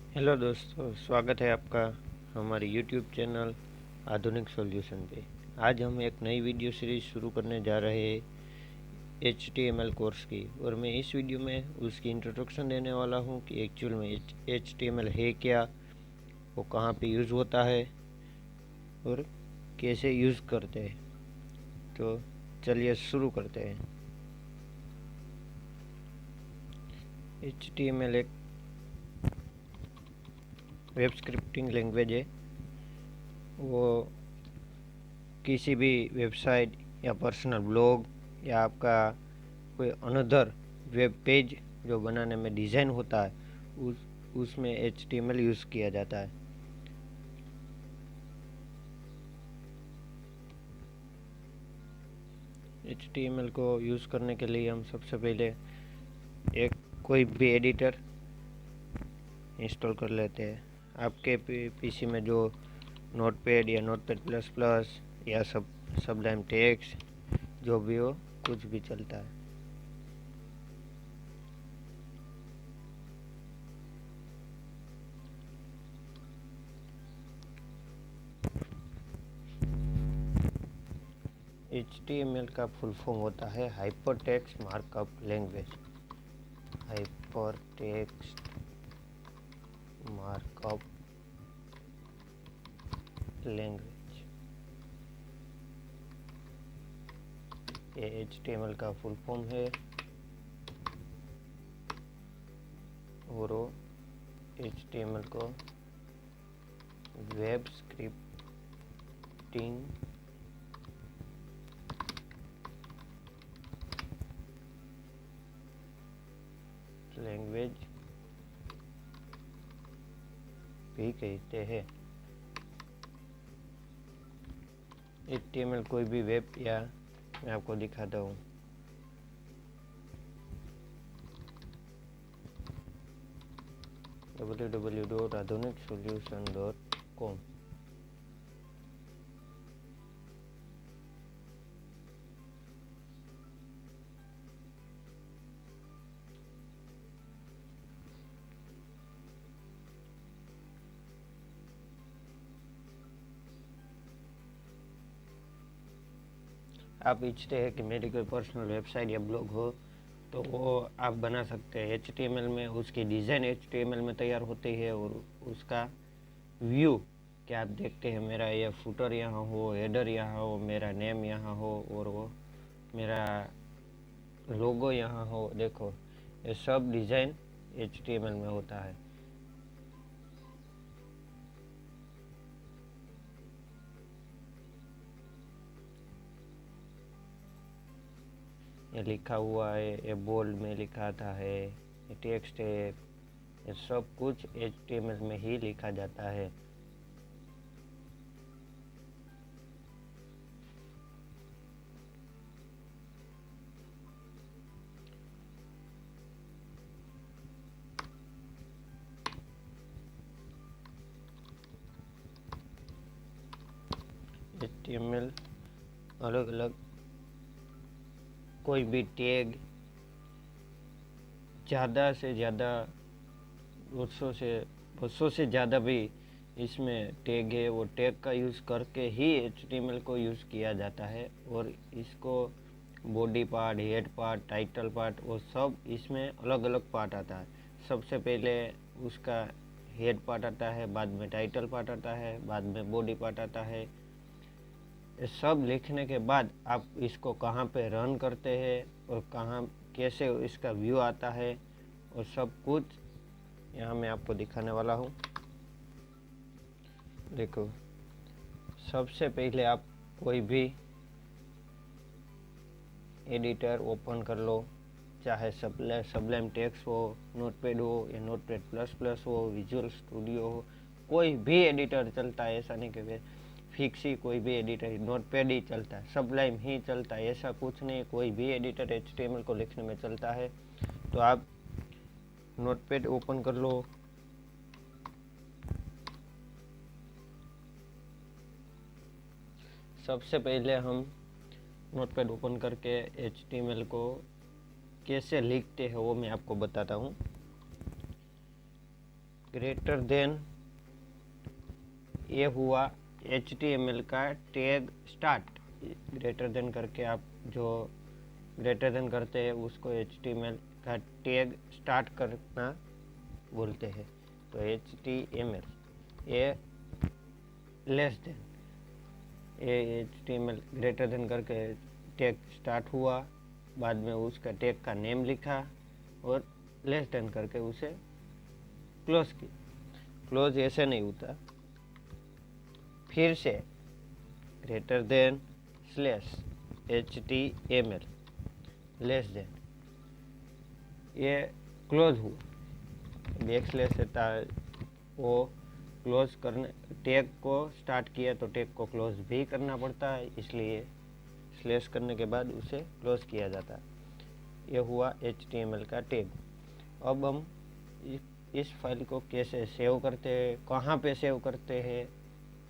Hello दोस्तों, स्वागत है आपका हमारे यूट्यूब चैनल आधुनिक सॉल्यूशन पे। आज हम एक नई वीडियो सीरीज़ शुरू करने जा रहे हैं HTML कोर्स की, और मैं इस वीडियो में उसकी इंट्रोडक्शन देने वाला हूँ कि एक्चुअल में HTML है क्या, वो कहाँ पे यूज़ होता है और कैसे यूज़ करते हैं। तो चलिए शुरू करते हैं। HTML एक वेब स्क्रिप्टिंग लैंग्वेज है। वो किसी भी वेबसाइट या पर्सनल ब्लॉग या आपका कोई अनदर वेब पेज जो बनाने में डिज़ाइन होता है, उसमें HTML यूज़ किया जाता है। HTML को यूज़ करने के लिए हम सबसे पहले एक कोई भी एडिटर इंस्टॉल कर लेते हैं। आपके पीसी में जो नोटपैड या नोटपैड प्लस प्लस या सबलाइम टेक्स्ट जो भी हो, कुछ भी चलता है। HTML का फुल फॉर्म होता है hypertext markup language. Hypertext markup language, ये HTML का फुल फॉर्म है। और वो HTML को वेब स्क्रिप्टिंग लैंग्वेज भी कहते हैं। HTML कोई भी वेब, या मैं आपको दिखाता हूँ। www.adhuniksolution.com। आप इच्छते हैं कि मेरी कोई पर्सनल वेबसाइट या ब्लॉग हो, तो वो आप बना सकते हैं HTML में। उसकी डिज़ाइन HTML में तैयार होती है, और उसका व्यू कि आप देखते हैं मेरा ये फुटर यहाँ हो, हेडर यहाँ हो, मेरा नेम यहाँ हो, और वो मेरा लोगो यहाँ हो। देखो, ये सब डिज़ाइन HTML में होता है। ये लिखा हुआ है, ये बोल्ड में लिखा था है, ये टेक्स्ट है, ये सब कुछ HTML में ही लिखा जाता है। HTML अलग अलग कोई भी टैग ज़्यादा से ज़्यादा 200 से ज़्यादा भी इसमें टैग है, वो टैग का यूज़ करके ही HTML को यूज़ किया जाता है। और इसको body part, head part, title part, वो सब इसमें अलग अलग पार्ट आता है। सबसे पहले उसका हेड पार्ट आता है, बाद में टाइटल पार्ट आता है, बाद में बॉडी पार्ट आता है। ये सब लिखने के बाद आप इसको कहाँ पे रन करते हैं और कहाँ कैसे इसका व्यू आता है, और सब कुछ यहाँ मैं आपको दिखाने वाला हूँ। देखो, सबसे पहले आप कोई भी एडिटर ओपन कर लो, चाहे सबलाइम टेक्स्ट हो, नोटपैड हो, या नोटपैड प्लस प्लस हो, विजुअल स्टूडियो हो, कोई भी एडिटर चलता है। ऐसा नहीं कि फिक्स ही कोई भी एडिटर, नोटपैड ही चलता है, सबलाइम ही चलता है, ऐसा कुछ नहीं। कोई भी एडिटर HTML को लिखने में चलता है। तो आप नोटपैड ओपन कर लो। सबसे पहले हम नोटपैड ओपन करके HTML को कैसे लिखते हैं वो मैं आपको बताता हूँ। ग्रेटर देन, ये हुआ HTML का टैग स्टार्ट। ग्रेटर देन करके आप जो ग्रेटर देन करते हैं उसको HTML का टैग स्टार्ट करना बोलते हैं। तो HTML, ये लेस देन, ये HTML ग्रेटर देन करके टैग स्टार्ट हुआ, बाद में उसका टैग का नेम लिखा और लेस देन करके उसे क्लोज की। क्लोज ऐसे नहीं होता, फिर से greater than slash HTML less than, ये क्लोज हुआ। बैक स्लैश रहता है, वो क्लोज करने, टैग को स्टार्ट किया तो टैग को क्लोज भी करना पड़ता है, इसलिए स्लैश करने के बाद उसे क्लोज किया जाता है। ये हुआ HTML का टैग। अब हम इस फाइल को कैसे सेव करते हैं, कहाँ पे सेव करते हैं,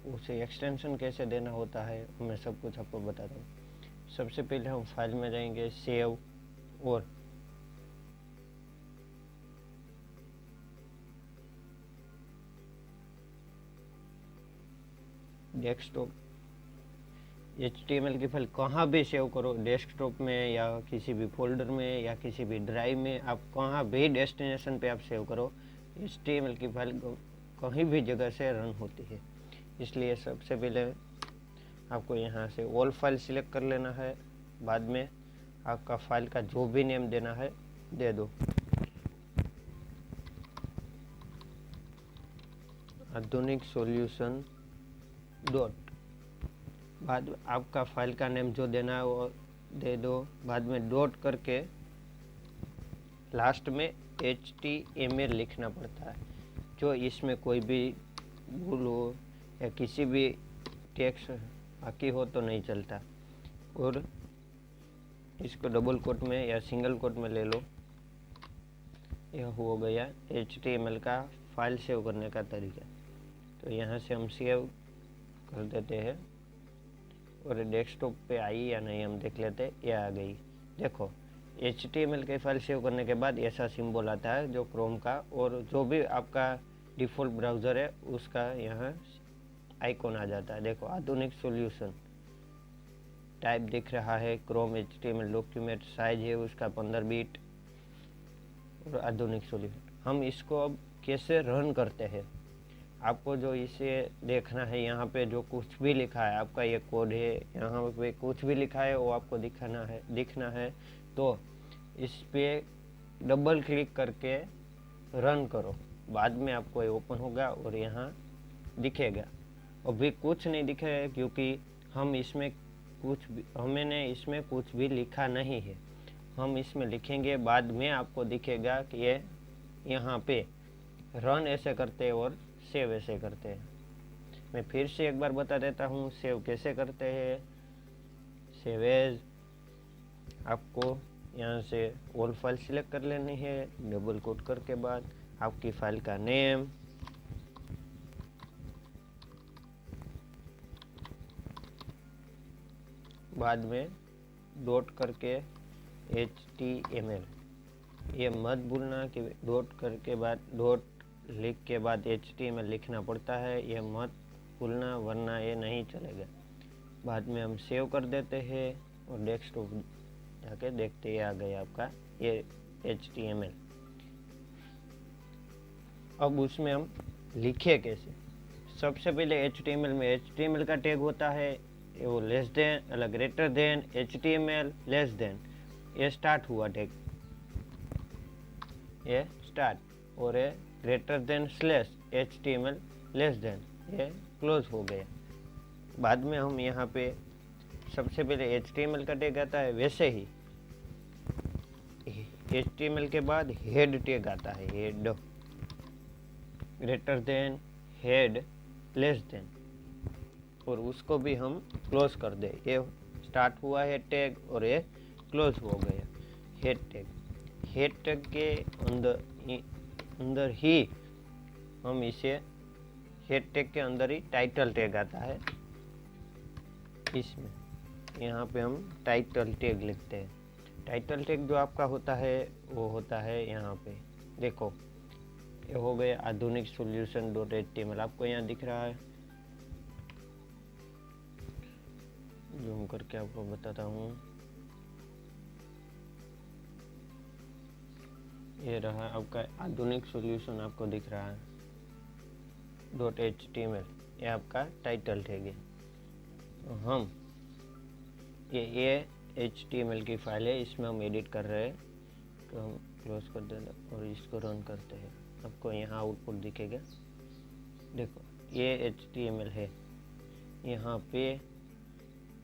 उसे एक्सटेंशन कैसे देना होता है, मैं सब कुछ आपको बताता हूँ। सबसे पहले हम फाइल में जाएंगे, सेव और डेस्कटॉप। HTML की फाइल कहाँ भी सेव करो, डेस्कटॉप में या किसी भी फोल्डर में या किसी भी ड्राइव में, आप कहाँ भी डेस्टिनेशन पे आप सेव करो, HTML की फाइल कहीं भी जगह से रन होती है। इसलिए सबसे पहले आपको यहाँ से ऑल फाइल सिलेक्ट कर लेना है, बाद में आपका फाइल का जो भी नेम देना है दे दो। आधुनिक सॉल्यूशन डॉट, बाद आपका फाइल का नेम जो देना है वो दे दो, बाद में डॉट करके लास्ट में HTML लिखना पड़ता है। जो इसमें कोई भी भूल हो या किसी भी टेक्स्ट बाकी हो तो नहीं चलता। और इसको डबल कोट में या सिंगल कोट में ले लो। यह हो गया HTML का फाइल सेव करने का तरीका। तो यहाँ से हम सेव कर देते हैं और डेस्कटॉप पे आई या नहीं हम देख लेते हैं। ये आ गई, देखो HTML की फाइल सेव करने के बाद ऐसा सिंबल आता है जो क्रोम का और जो भी आपका डिफ़ॉल्ट ब्राउज़र है उसका यहाँ आइकॉन आ जाता है। देखो आधुनिक सॉल्यूशन, टाइप दिख रहा है क्रोम HTML डॉक्यूमेंट, साइज है उसका 15 बिट और आधुनिक सॉल्यूशन। हम इसको अब कैसे रन करते हैं, आपको जो इसे देखना है, यहाँ पे जो कुछ भी लिखा है आपका ये कोड है, यहाँ पे कुछ भी लिखा है वो आपको दिखना है। तो इस पे डबल क्लिक करके रन करो, बाद में आपको ये ओपन होगा और यहाँ दिखेगा। अभी कुछ नहीं दिखेगा क्योंकि हमने इसमें कुछ भी लिखा नहीं है। हम इसमें लिखेंगे, बाद में आपको दिखेगा कि ये यहाँ पे रन ऐसे करते हैं और सेव ऐसे करते हैं। मैं फिर से एक बार बता देता हूँ सेव कैसे करते हैं। सेव एज, आपको यहाँ से ऑल फाइल सिलेक्ट कर लेनी है, डबल कोट करके बाद आपकी फाइल का नेम, बाद में डॉट करके HTML। ये मत भूलना कि डॉट करके बाद डॉट लिख के बाद HTML लिखना पड़ता है, ये मत भूलना वरना ये नहीं चलेगा। बाद में हम सेव कर देते हैं और डेस्कटॉप जाके देखते हैं आ गया आपका ये HTML। अब उसमें हम लिखे कैसे, सबसे पहले HTML में HTML का टैग होता है, वो लेस देन अलग greater than HTML less than, ये स्टार्ट हुआ टैग, ये स्टार्ट, और ये greater than slash HTML less than, ये क्लोज हो गया। बाद में हम यहाँ पे सबसे पहले HTML का टैग आता है, वैसे ही HTML के बाद हेड टैग आता है, head greater than head less than, और उसको भी हम क्लोज कर दे। ये स्टार्ट हुआ है टैग और ये क्लोज हो गया हेड टैग। हेड टैग के अंदर ही हम इसे, हेड टैग के अंदर ही टाइटल टैग आता है, इसमें यहाँ पे हम टाइटल टैग लिखते हैं। टाइटल टैग जो आपका होता है वो होता है यहाँ पे, देखो ये हो गए आधुनिक सॉल्यूशन डॉट HTML, आपको यहाँ दिख रहा है। जूम करके आपको बताता हूँ, ये रहा आपका आधुनिक सॉल्यूशन, आपको दिख रहा है डॉट HTML, ये आपका टाइटल टैग है। तो हम ये HTML की फाइल है, इसमें हम एडिट कर रहे हैं, तो हम क्लोज कर देते और इसको रन करते हैं। आपको यहाँ आउटपुट दिखेगा, देखो ये HTML है। यहाँ पे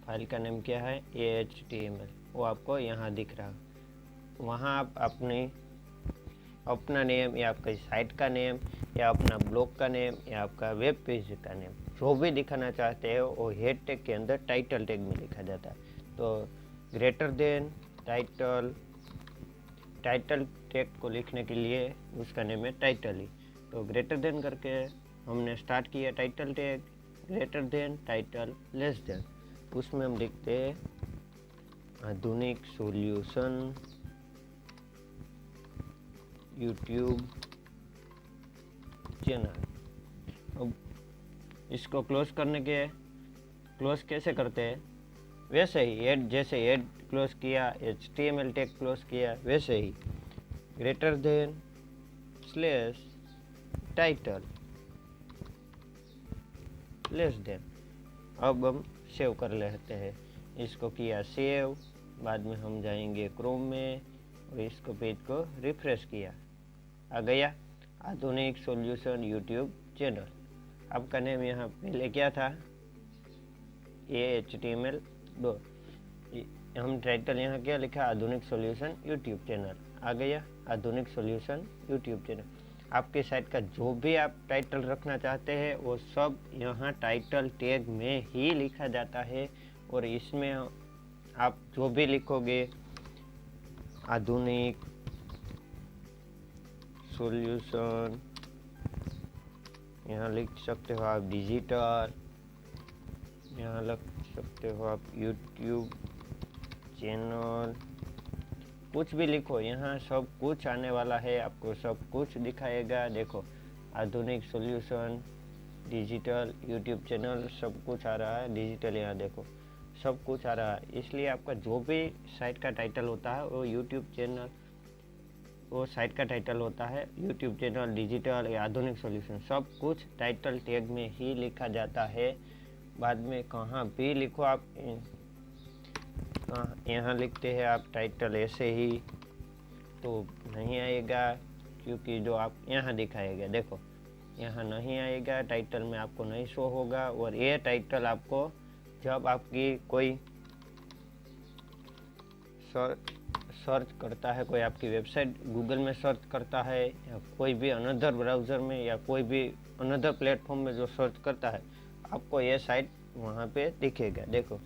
फाइल का नेम क्या है, ये HTML, वो आपको यहाँ दिख रहा। वहाँ आप अपना नेम या आपकी साइट का नेम या अपना ब्लॉग का नेम या आपका वेब पेज का नेम जो भी दिखाना चाहते हो वो हेड टैग के अंदर टाइटल टैग में लिखा जाता है। तो ग्रेटर देन टाइटल टैग को लिखने के लिए उसका नेम है टाइटल ही। तो ग्रेटर देन करके हमने स्टार्ट किया title tag, greater than title less then, उसमें हम लिखते हैं आधुनिक सॉल्यूशन यूट्यूब चैनल। अब इसको क्लोज कैसे करते हैं, वैसे ही जैसे ऐड क्लोज किया, HTML टैग क्लोज किया, वैसे ही greater than slash title less than. अब हम सेव कर लेते हैं, इसको किया सेव, बाद में हम जाएंगे क्रोम में और इसको पेज को रिफ्रेश किया, आ गया आधुनिक सॉल्यूशन यूट्यूब चैनल। आपका नेम यहाँ पहले क्या था, ये HTML दो, हम टाइटल यहाँ क्या लिखा, आधुनिक सॉल्यूशन यूट्यूब चैनल, आ गया आधुनिक सॉल्यूशन यूट्यूब चैनल। आपकी साइट का जो भी आप टाइटल रखना चाहते हैं वो सब यहाँ टाइटल टैग में ही लिखा जाता है, और इसमें आप जो भी लिखोगे आधुनिक सॉल्यूशन, यहाँ लिख सकते हो आप डिजिटल, यहाँ लिख सकते हो आप यूट्यूब चैनल, कुछ भी लिखो, यहाँ सब कुछ आने वाला है, आपको सब कुछ दिखाएगा। देखो आधुनिक सॉल्यूशन डिजिटल यूट्यूब चैनल सब कुछ आ रहा है, डिजिटल यहाँ देखो सब कुछ आ रहा है। इसलिए आपका जो भी साइट का टाइटल होता है वो यूट्यूब चैनल, वो साइट का टाइटल होता है यूट्यूब चैनल डिजिटल या आधुनिक सॉल्यूशन, सब कुछ टाइटल टैग में ही लिखा जाता है। बाद में कहाँ भी लिखो आप, यहाँ लिखते हैं आप टाइटल ऐसे ही तो नहीं आएगा, क्योंकि जो आप यहाँ दिखाएगा देखो यहाँ नहीं आएगा, टाइटल में आपको नहीं शो होगा। और ये टाइटल आपको जब आपकी कोई सर्च करता है, कोई आपकी वेबसाइट गूगल में सर्च करता है या कोई भी अनदर ब्राउज़र में या कोई भी अनदर प्लेटफॉर्म में जो सर्च करता है, आपको ये साइट वहाँ पे दिखेगा। देखो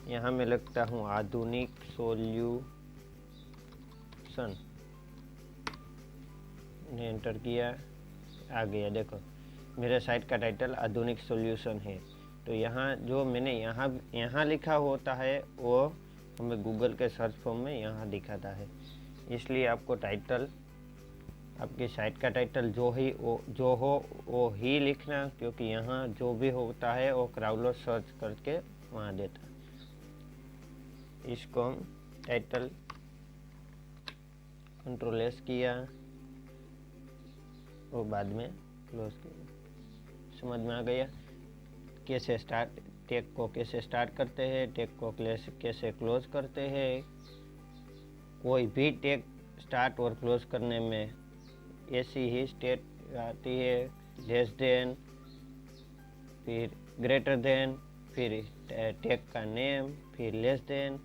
यहाँ मैं लिखता हूँ आधुनिक सॉल्यूशन, ने एंटर किया, आ गया। देखो मेरे साइट का टाइटल आधुनिक सॉल्यूशन है। तो यहाँ जो मैंने यहाँ लिखा होता है वो हमें गूगल के सर्च फॉर्म में यहाँ दिखाता है। इसलिए आपको टाइटल, आपकी साइट का टाइटल जो हो वो ही लिखना, क्योंकि यहाँ जो भी होता है वो क्राउडसोर्स सर्च करके वहाँ देता है। इसको हम टाइटल कंट्रोल एस किया और बाद में क्लोज किया। समझ में आ गया कैसे टैग को कैसे स्टार्ट करते हैं, टैग को कैसे क्लोज करते हैं। कोई भी टैग स्टार्ट और क्लोज करने में ऐसी ही स्टेट आती है, लेस देन, फिर ग्रेटर देन, फिर टैग का नेम, फिर लेस देन,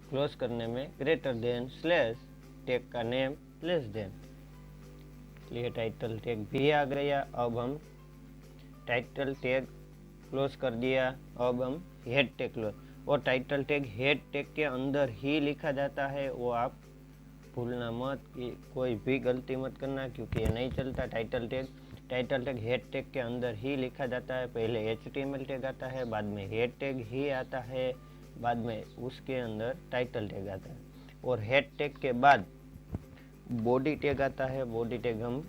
क्लोज करने में ग्रेटर देन स्लैश टैग का नेम लेस देन। इसलिए टाइटल टैग भी आ गया। अब हम टाइटल टैग क्लोज कर दिया, अब हम हेड टैग क्लोज, और टाइटल टैग हेड टैग के अंदर ही लिखा जाता है, वो आप भूलना मत कि कोई भी गलती मत करना, क्योंकि ये नहीं चलता। टाइटल टैग हेड टैग के अंदर ही लिखा जाता है। पहले HTML टैग आता है, बाद में हेड टैग ही आता है, बाद में उसके अंदर टाइटल टैग आता है, और हेड टैग के बाद बॉडी टैग आता है। बॉडी टैग हम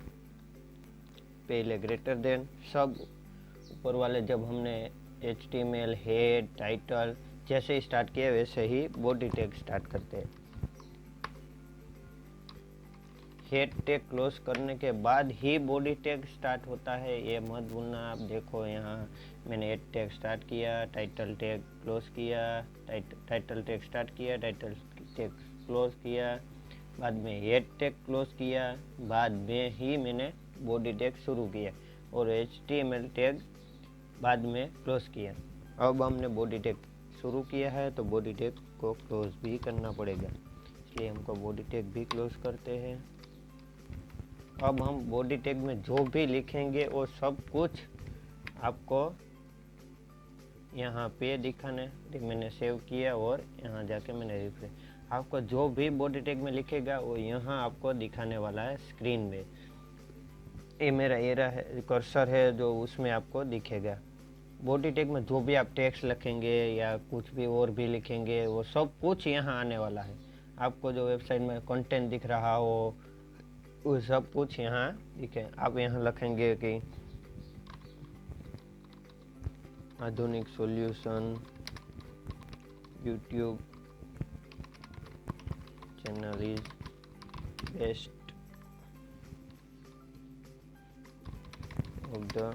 पहले ग्रेटर देन, सब ऊपर वाले जब हमने HTML हेड टाइटल जैसे ही स्टार्ट किया वैसे ही बॉडी टैग स्टार्ट करते हैं। हेड टैग क्लोज करने के बाद ही बॉडी टैग स्टार्ट होता है, ये मत भूलना। आप देखो यहाँ मैंने हेड टैग स्टार्ट किया, टाइटल टैग क्लोज किया, टाइटल टैग स्टार्ट किया, टाइटल टैग क्लोज किया, बाद में हेड टैग क्लोज किया, बाद में ही मैंने बॉडी टैग शुरू किया और HTML टैग बाद में क्लोज किया। अब हमने बॉडी टैग शुरू किया है तो बॉडी टैग को क्लोज भी करना पड़ेगा, इसलिए हमको बॉडी टैग भी क्लोज करते हैं। अब हम बॉडी टैग में जो भी लिखेंगे वो सब कुछ आपको यहाँ पे दिखाने, मैंने सेव किया और यहाँ जाके मैंने रिफ्रेश, आपको जो भी बॉडी टैग में लिखेगा वो यहाँ आपको दिखाने वाला है स्क्रीन में। ये मेरा एरा है, कर्सर है जो उसमें आपको दिखेगा। बॉडी टैग में जो भी आप टेक्स्ट लिखेंगे या कुछ भी और भी लिखेंगे वो सब कुछ यहाँ आने वाला है। आपको जो वेबसाइट में कंटेंट दिख रहा हो वो सब कुछ यहाँ दिखे। आप यहाँ लिखेंगे कि Aadhunik solution YouTube channel is best of the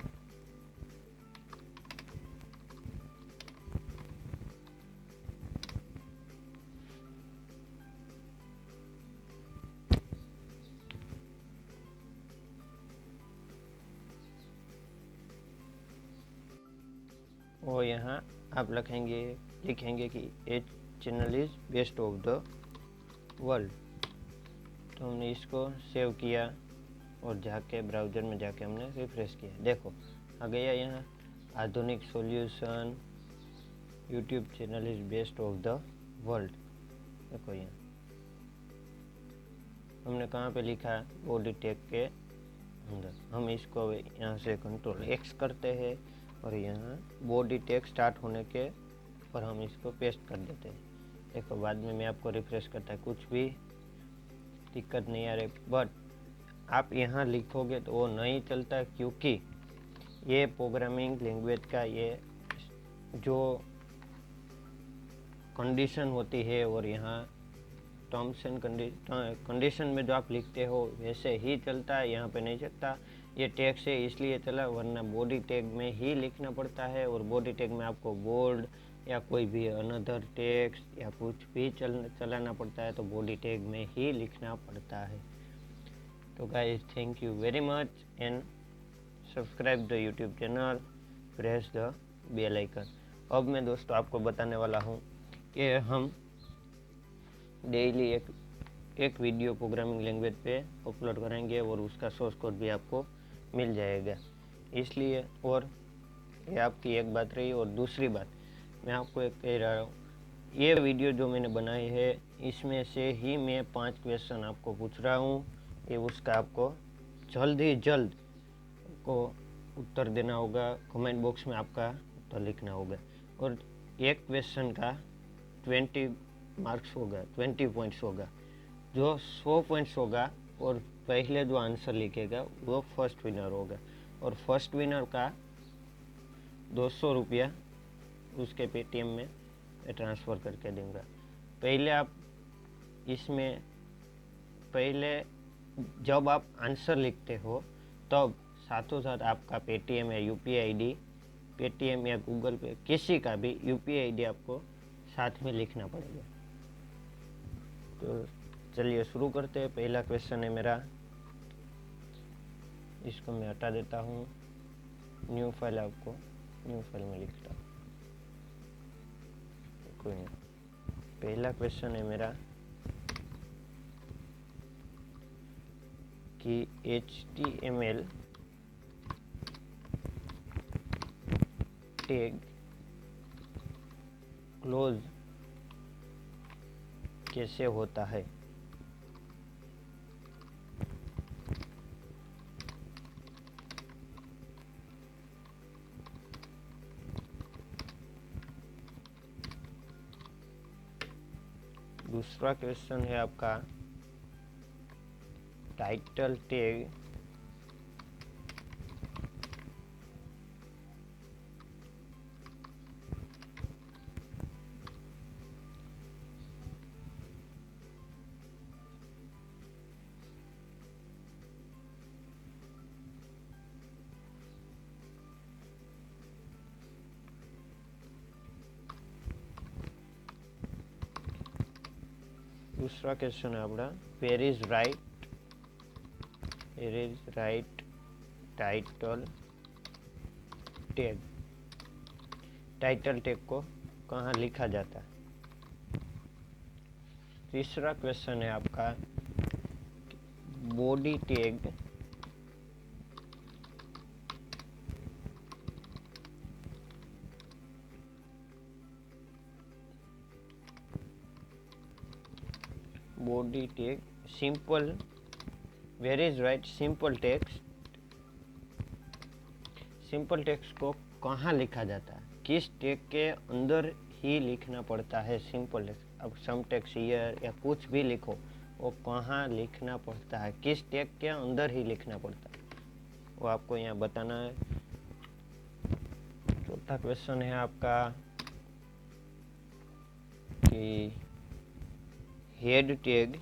और यहाँ आप लिखेंगे कि a channel is best of the world. तो हमने इसको सेव किया और जाके ब्राउज़र में जाके हमने रिफ्रेश किया, देखो आ गया यहाँ आधुनिक solution YouTube channel is best of the world. देखो यहाँ हमने कहाँ पे लिखा, बॉडी टैग के अंदर। हम इसको यहाँ से Ctrl+X करते हैं और यहाँ बॉडी टैग स्टार्ट होने के पर हम इसको पेस्ट कर देते हैं। देखो बाद में मैं आपको रिफ्रेश करता है, कुछ भी दिक्कत नहीं आ रही, बट आप यहाँ लिखोगे तो वो नहीं चलता, क्योंकि ये प्रोग्रामिंग लैंग्वेज का ये जो कंडीशन होती है और यहाँ टर्म्स एंड कंडीशन में जो आप लिखते हो वैसे ही चलता है, यहाँ पे नहीं चलता। ये टैग से इसलिए चला, वरना बॉडी टैग में ही लिखना पड़ता है और बॉडी टैग में आपको बोल्ड या कोई भी अनदर टेक्स्ट या कुछ भी चलाना पड़ता है, तो बॉडी टैग में ही लिखना पड़ता है। तो guys thank you very much and subscribe the YouTube channel, press the bell icon. अब मैं दोस्तों आपको बताने वाला हूँ कि हम डेली एक वीडियो प्रोग्रामिंग लैंग्वेज पे अपलोड करेंगे और उसका सोर्स कोड भी आपको मिल जाएगा। इसलिए, और ये आपकी एक बात रही, और दूसरी बात मैं आपको एक कह रहा हूँ, ये वीडियो जो मैंने बनाई है इसमें से ही मैं 5 क्वेश्चन आपको पूछ रहा हूँ, ये उसका आपको जल्द ही जल्द को उत्तर देना होगा। कमेंट बॉक्स में आपका उत्तर लिखना होगा और एक क्वेश्चन का 20 मार्क्स होगा, 20 पॉइंट्स होगा। जो 100 पॉइंट्स होगा और पहले जो आंसर लिखेगा वो फर्स्ट विनर होगा और फर्स्ट विनर का 200 रुपया उसके पेटीएम में ट्रांसफ़र करके दूंगा। पहले आप इसमें जब आप आंसर लिखते हो तब साथों साथ आपका पेटीएम या यूपीआई आईडी, पेटीएम या गूगल पे किसी का भी यूपीआई आईडी आपको साथ में लिखना पड़ेगा। तो चलिए शुरू करते हैं। पहला क्वेश्चन है मेरा, इसको मैं हटा देता हूँ, न्यू फाइल आपको न्यू फाइल में लिखता हूँ, कोई नहीं। पहला क्वेश्चन है मेरा कि HTML टैग क्लोज कैसे होता है। दूसरा क्वेश्चन है आपका, टाइटल टैग दूसरा क्वेश्चन है अपना, where is write title tag. Title tag को कहाँ लिखा जाता है। तीसरा क्वेश्चन है आपका, body tag simple, where is write simple text को कहाँ लिखा जाता है, किस टैग के अंदर ही लिखना पड़ता है सिंपल टेक्स्ट। अब सम टेक्स्ट ईयर या कुछ भी लिखो, वो कहाँ लिखना पड़ता है, किस टैग के अंदर ही लिखना पड़ता है, वो आपको यहाँ बताना है। चौथा क्वेश्चन है आपका कि हेड टैग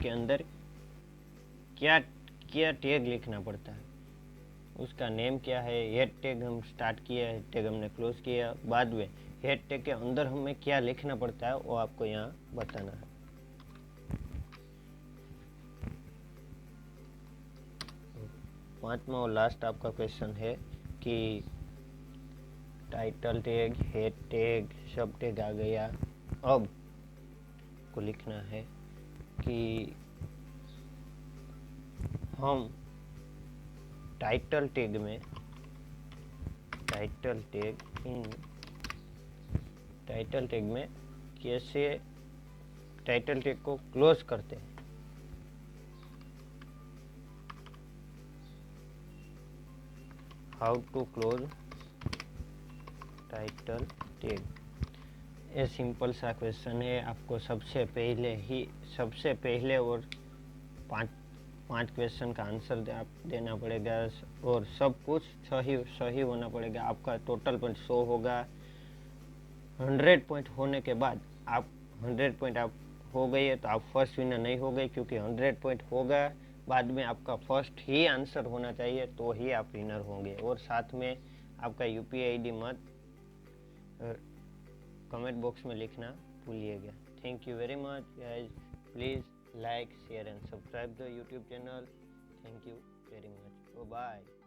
के अंदर क्या क्या टैग लिखना पड़ता है, उसका नेम क्या है। हेड टैग हम स्टार्ट किया, हेड टैग हमने क्लोज किया, बाद में हेड टैग के अंदर हमें क्या लिखना पड़ता है वो आपको यहाँ बताना है। पांचवा और लास्ट आपका क्वेश्चन है कि टाइटल टैग, हेड टैग, सब टैग आ गया, अब को लिखना है कि हम टाइटल टैग में कैसे टाइटल टैग को क्लोज करते हैं। How to close title tag, ये सिंपल सा क्वेश्चन है। आपको सबसे पहले और पांच क्वेश्चन का आंसर देना पड़ेगा और सब कुछ सही होना पड़ेगा। आपका टोटल पॉइंट 100 होगा। 100 पॉइंट होने के बाद आप 100 पॉइंट आप हो गए तो आप फर्स्ट विनर नहीं हो गए, क्योंकि 100 पॉइंट होगा बाद में आपका फर्स्ट ही आंसर होना चाहिए, तो ही आप विनर होंगे। और साथ में आपका यूपीआई आईडी मत कमेंट बॉक्स में लिखना भूलिएगा। Thank you very much guys, please like, share and subscribe the YouTube channel. Thank you very much. Bye bye.